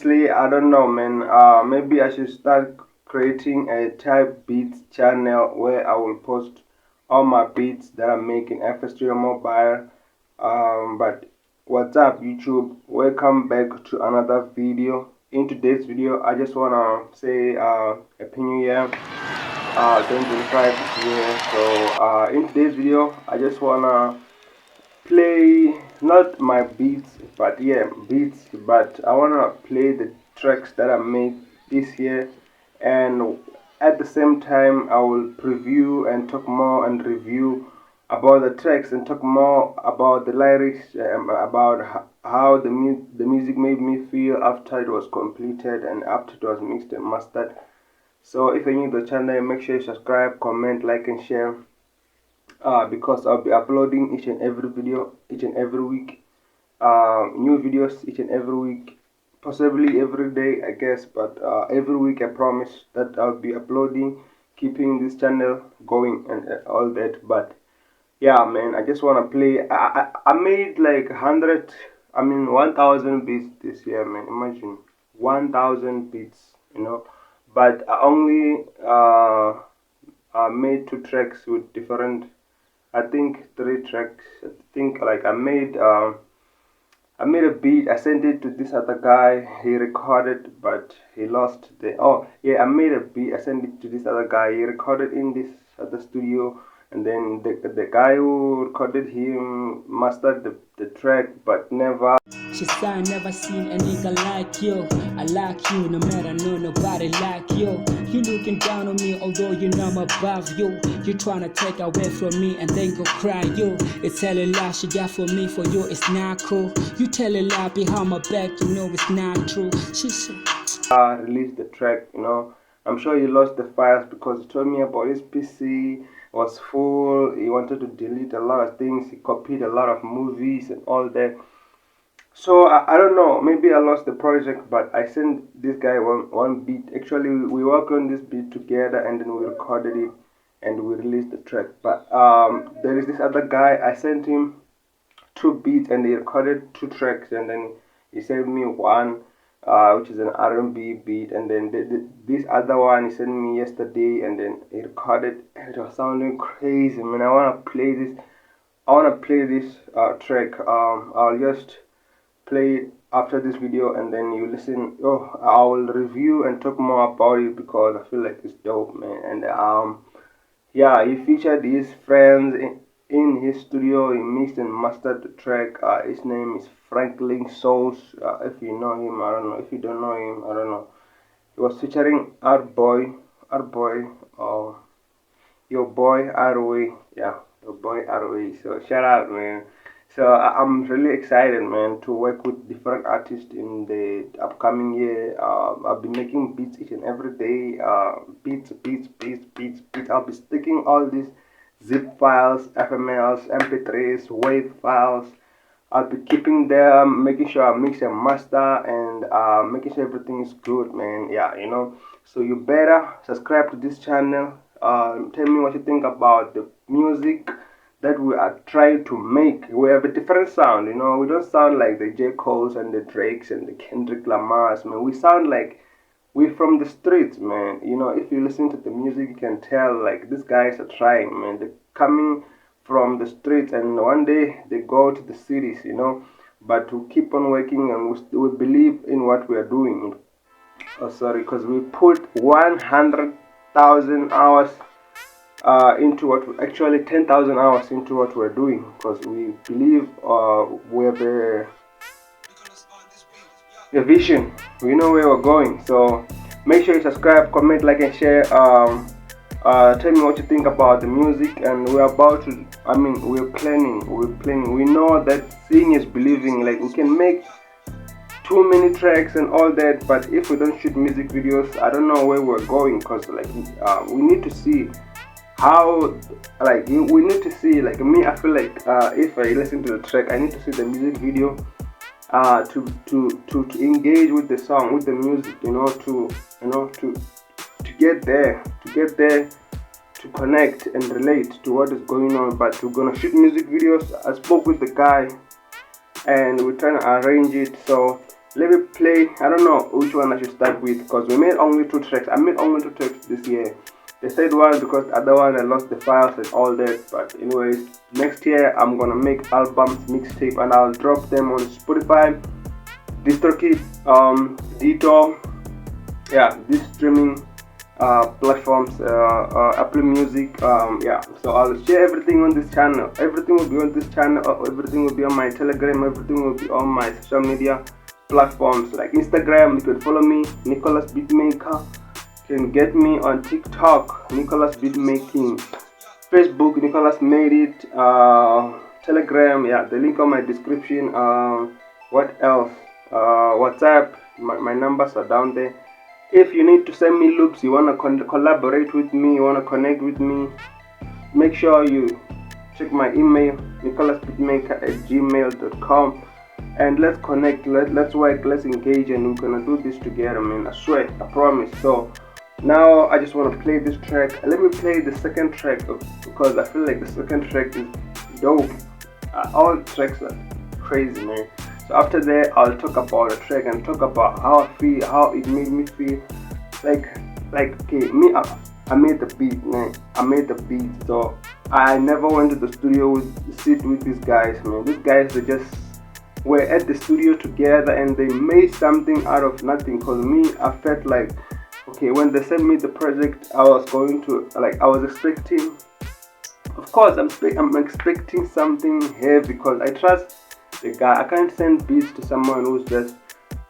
honestly, I don't know, man. Maybe I should start creating a type beats channel where I will post all my beats that I'm making FS3 mobile. But what's up, YouTube? Welcome back to another video. In today's video, I just wanna say Happy New Year. 2025 is here. So in today's video, I just wanna play not my beats, but yeah, beats, but I wanna play the tracks that I made this year, and at the same time I will preview and talk more and review about the tracks and talk more about the lyrics, about how the music made me feel after it was completed and after it was mixed and mastered. So if you're new to the channel, make sure you subscribe, comment, like and share, because I'll be uploading each and every video each and every week, new videos each and every week, possibly every day I guess, but every week I promise that I'll be uploading, keeping this channel going and all that. But yeah, man, I just want to play. I made like 1,000 beats this year, man. Imagine 1,000 beats, but I only made 2 tracks with different, I think 3 tracks. I think like I made a beat. I sent it to this other guy. He recorded, but he lost the. Oh yeah, I made a beat. I sent it to this other guy. He recorded in this other studio, and then the guy who recorded him mastered the track, but never. She said, I never seen a nigga like you. I like you, no matter no nobody like you. You looking down on me, although you know I'm above you. You tryna take away from me and then go cry you. It's tell a lie she got for me, for you it's not cool. You tell a lie behind my back, you know it's not true. She said, released the track, I'm sure he lost the files because he told me about his PC was full. He wanted to delete a lot of things. He copied a lot of movies and all that. So I don't know, maybe I lost the project, but I sent this guy one beat. Actually, we worked on this beat together and then we recorded it and we released the track. But there is this other guy. I sent him 2 beats and he recorded 2 tracks, and then he sent me one, which is an R&B beat, and then this other one he sent me yesterday, and then he recorded. It was sounding crazy, man. I wanna play this. Track. I'll just play it after this video and then you listen. I will review and talk more about it because I feel like it's dope, man. And yeah, he featured his friends in his studio. He mixed and mastered the track. His name is Franklin Souls. If you know him, I don't know. If you don't know him, I don't know. He was featuring our boy, your boy Arway. Yeah, your boy Arway. So shout out, man. So I'm really excited, man, to work with different artists in the upcoming year. I'll be making beats each and every day. Beats. I'll be sticking all these zip files, FMLs, MP3s, WAV files. I'll be keeping them, making sure I mix and master, and making sure everything is good, man. Yeah, So you better subscribe to this channel. Tell me what you think about the music that we are trying to make. We have a different sound, we don't sound like the J. Coles and the Drakes and the Kendrick Lamars, man. We sound like we're from the streets, man. If you listen to the music, you can tell like these guys are trying, man. They're coming from the streets and one day they go to the cities, but we keep on working and we believe in what we are doing. Oh sorry, because we put 100,000 hours into what actually 10,000 hours into what we're doing, because we believe we have a vision. We know where we're going. So make sure you subscribe, comment, like and share. Tell me what you think about the music, and we're about to, we're planning. We know that seeing is believing. Like we can make too many tracks and all that, but if we don't shoot music videos, I don't know where we're going, because like we need to see how, like we need to see, like me, I feel like if I listen to the track, I need to see the music video to engage with the song, with the music, to get there, to connect and relate to what is going on. But we're gonna shoot music videos. I spoke with the guy and we're trying to arrange it. So Let me play. I don't know which one I should start with because we made only 2 tracks. I made only 2 tracks this year. They said one because the other one I lost the files and all that. But anyways, next year I'm gonna make albums, mixtape, and I'll drop them on Spotify, DistroKid, Dito, yeah, these streaming platforms, Apple Music, yeah. So I'll share everything on this channel. Everything will be on this channel. Everything will be on my Telegram. Everything will be on my social media platforms like Instagram. You can follow me, Nicolas Beatmaker. You can get me on TikTok, Nicolas Beatmaking. Facebook, Nicolas made it. Telegram, yeah, the link on my description. What else? WhatsApp, my numbers are down there. If you need to send me loops, you want to collaborate with me, you want to connect with me, make sure you check my email, nicolasbeatmaker@gmail.com, and let's connect, let's work, let's engage, and we're gonna do this together, man. I swear, I promise. So now I just want to play this track. Let me play the second track because I feel like the second track is dope. All tracks are crazy, man. So after that, I'll talk about the track and talk about how I feel, how it made me feel. Like okay, me, I made the beat, man. I made the beat. So I never went to the studio sit with these guys, man. These guys, they just were at the studio together and they made something out of nothing. Cause me, I felt like, okay, when they sent me the project, I was going to, like, I was expecting. Of course, I'm expecting something heavy because I trust the guy. I can't send beats to someone who's just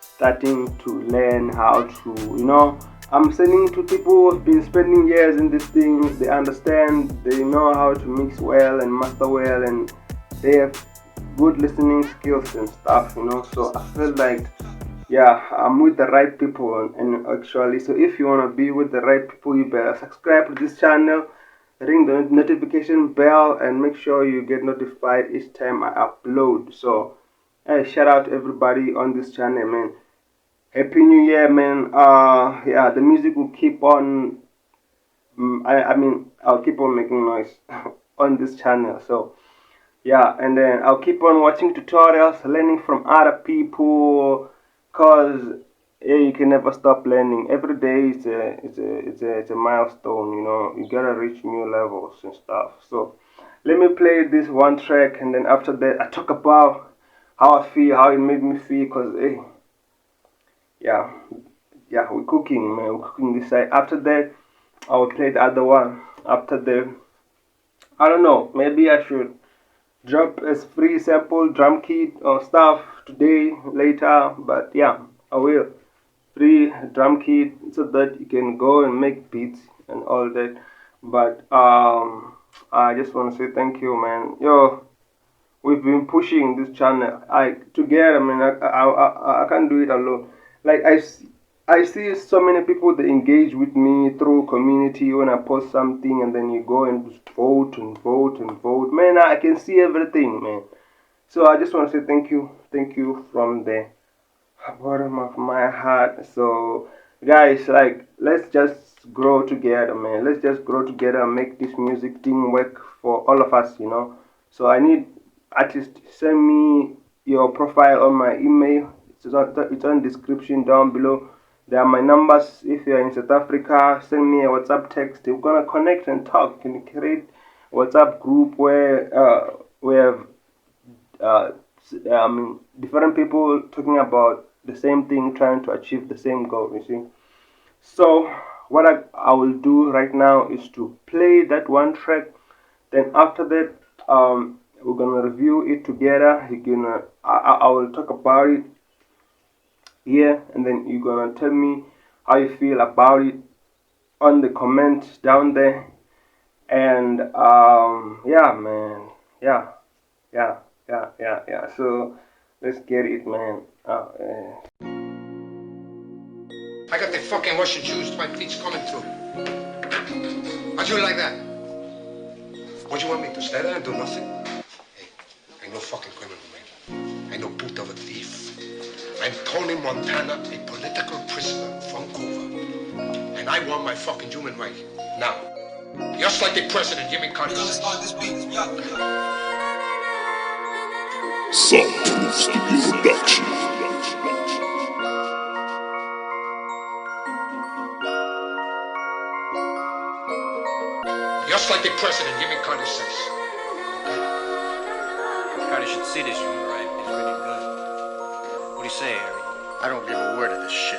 starting to learn how to, I'm sending to people who've been spending years in this thing. They understand, they know how to mix well and master well, and they have good listening skills and stuff, So I feel like, yeah, I'm with the right people, and actually, so if you want to be with the right people, you better subscribe to this channel, ring the notification bell, and make sure you get notified each time I upload. So hey, shout out to everybody on this channel, man. Happy New Year, man. Yeah, the music will keep on, I'll keep on making noise on this channel. So yeah, and then I'll keep on watching tutorials, learning from other people, cause yeah, you can never stop learning. Every day it's a milestone, You gotta reach new levels and stuff. So let me play this one track, and then after that I talk about how I feel, how it made me feel. Cause hey, yeah, we're cooking, man. We're cooking this side. After that, I will play the other one. After the, I don't know. Maybe I should drop a free sample drum kit or stuff today, later. But yeah, I will. Free drum kit so that you can go and make beats and all that. But I just want to say thank you, man. Yo, we've been pushing this channel together, man. I can't do it alone. Like I see so many people that engage with me through community when I post something, and then you go and just vote and vote and vote. Man, I can see everything, man. So I just want to say thank you from the bottom of my heart. So guys, like, let's just grow together, man. Let's just grow together and make this music thing work for all of us, So I need artists, send me your profile on my email. It's on description down below. There are my numbers. If you're in South Africa, send me a WhatsApp text. We're gonna connect and talk. You can create a WhatsApp group where we have different people talking about the same thing, trying to achieve the same goal, you see. So what I will do right now is to play that one track. Then after that, we're gonna review it together. I will talk about it here, and then you're gonna tell me how you feel about it on the comments down there. And yeah, man, yeah. So let's get it, man. I got the fucking Russian Jews, my feet's coming through. How'd you like that? What do you want me to stay there and do nothing? Hey, I'm no fucking criminal, man. I'm no boot of a thief. I'm Tony Montana, a political prisoner from Cuba. And I want my fucking human right. Now. Just like the president, Jimmy Carter. Let's start this beat. Soundproof Studio Production. Just like the president, give me common sense. Carter should see this room, right? It's really good. What do you say, Harry? I don't give a word of this shit.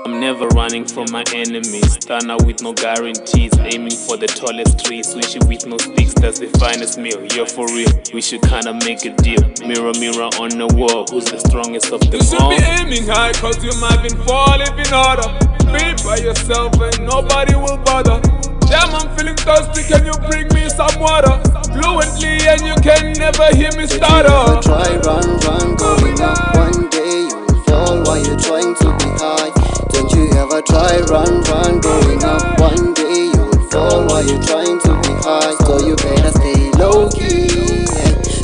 I'm never running from my enemies. Stand out with no guarantees. Aiming for the tallest tree. Swishing with no sticks, that's the finest meal. You're for real, we should kinda make a deal. Mirror, mirror on the wall, who's the strongest of them all? You should be aiming high, cause you might be falling in order. Be by yourself and nobody will bother. Damn, I'm feeling thirsty, can you bring me some water? Fluently and you can never hear me stutter. Try, run, going up. One day you will fall while you're trying to be high. Don't you ever try, run, going up. One day you will fall while you're trying to be high. So you better stay low key.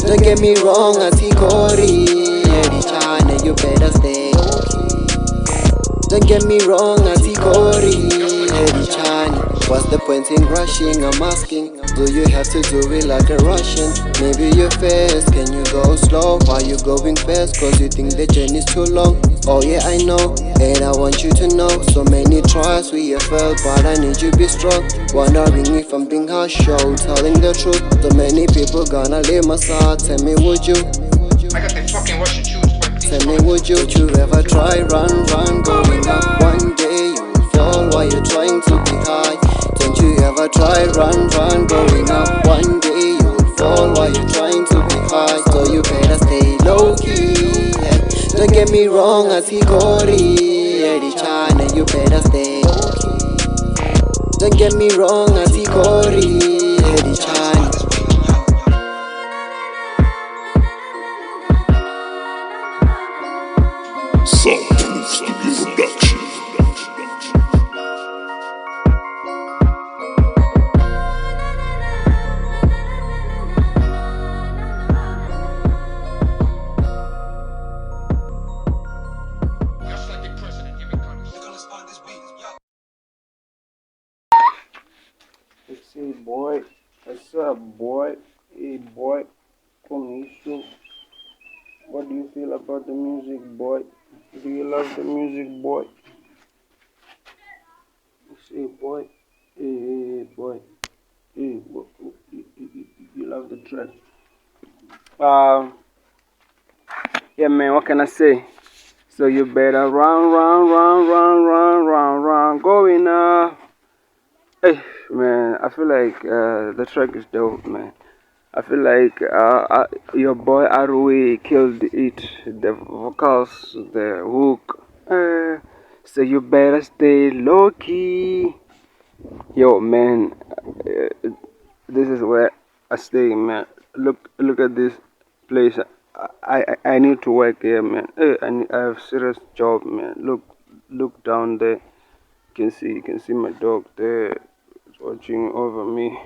Don't get me wrong, Atikori. Eddie China, you better stay low key. Don't get me wrong, Atikori. Eddie China. What's the point in rushing? I'm asking, do you have to do it like a Russian? Maybe you're fast, can you go slow? Why you going fast? Cause you think the journey's too long. Oh yeah, I know, and I want you to know. So many tries we have failed, but I need you to be strong. Wondering if I'm being harsh or telling the truth. So many people gonna leave my side. Tell me, would you? I got the fucking Russian Jews. Tell me, would you? Would you ever try, run, going up? One day you will fall while you're trying to be high. Don't you ever try, run, going up. One day you will fall while you're trying to be high. So you better stay low key. Don't get me wrong, Atikori. Eddie China, you better stay low key. Don't get me wrong, Atikori. Eddie China. Cellphone Studio Production. Just like the president, give me common sense. Let's see, boy. What's up, boy? Hey, boy. Komishu. What do you feel about the music, boy? Do you love the music, boy? Let's see, boy. Hey, boy. Hey, you love the track. Yeah, man, what can I say? So you better run, going up. Hey, man, I feel like the track is dope, man. I feel like your boy Arwe killed it. The vocals, the hook. So you better stay low key. Yo, man, this is where I stay, man. Look at this place. I need to work here, man. I have serious job, man. Look down there. You can see my dog there. It's watching over me.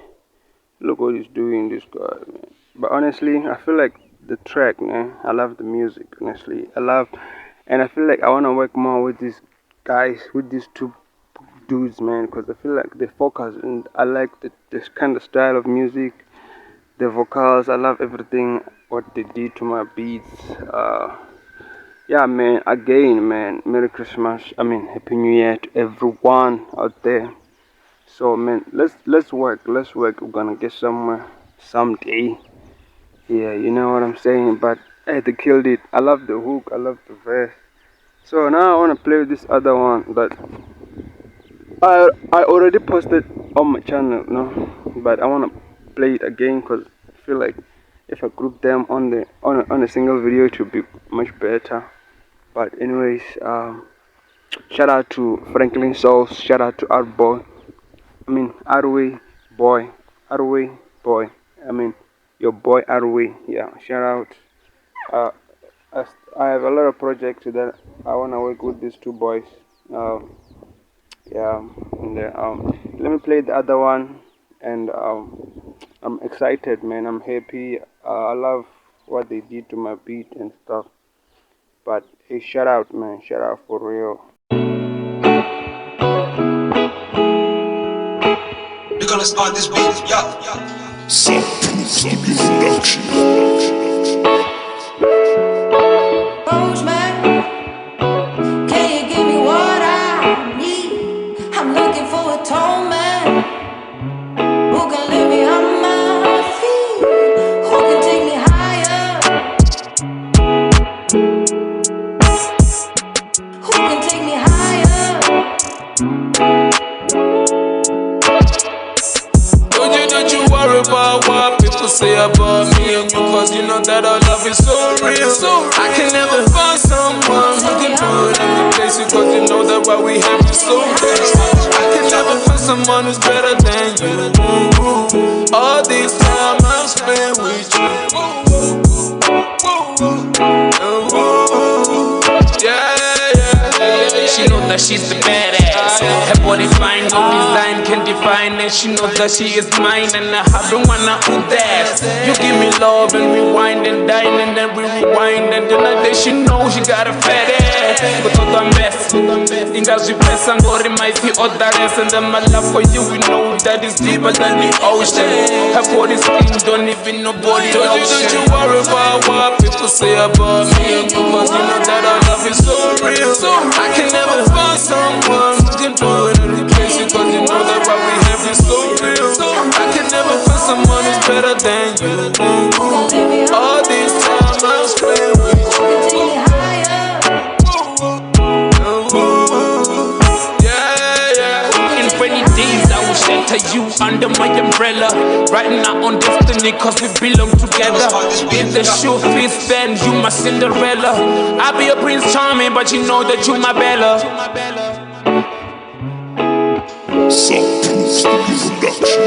Look what he's doing, this guy, man. But honestly, I feel like the track, man. I love the music, honestly. And I feel like I want to work more with these guys, with these two dudes, man, because I feel like they focus, and I like this kind of style of music, the vocals. I love everything what they did to my beats. Yeah, man. Again, man. Merry Christmas. Happy New Year to everyone out there. So, man, let's work. We're gonna get somewhere someday. Yeah, you know what I'm saying. But hey, they killed it. I love the hook. I love the verse. So now I wanna play this other one that I already posted on my channel, no. But I wanna play it again because I feel like if I group them on a single video, it would be much better. But anyways, shout out to Franklin Souls. Shout out to Artboy. Arway boy. Arway boy. Your boy Arway. Yeah, shout out. I have a lot of projects that I wanna work with these two boys. Yeah, and let me play the other one. And I'm excited, man. I'm happy. I love what they did to my beat and stuff. But hey, shout out, man. Shout out for real. Nicolas on this beat, yo. Cellphone Studio Production. Postman, can you give me what I need? I'm looking for a tall man. know that our love is so real. I can never find someone who can do it and replace you, cause you know that what we have is so real. I can never find someone who's better than you. All this time I've spent with you. She knows that she's the badass. Her body fine, no design can define it. She knows that she is mine, and I haven't wanna do that. You give me love and we wine and dine, and then we rewind, and then I day she knows she got a fat ass. But all the mess, ingazi pesa ngori mighty others, and then my love for you, we know that is deeper than the ocean. Her body skin don't even know body lotion. Don't you worry about what people say about me, because you know that our love is so real. I can never find someone who can do it and replace you, cause you know that what we have is so real. I can never find someone who's better than you. All this time I've spent with you. In rainy days I will shelter you under my umbrella. Right now on destiny, cause we belong together. If the shoe fits, then you my Cinderella. I'll be a Prince Charming, but you know that you my Bella. Cellphone Studio Production.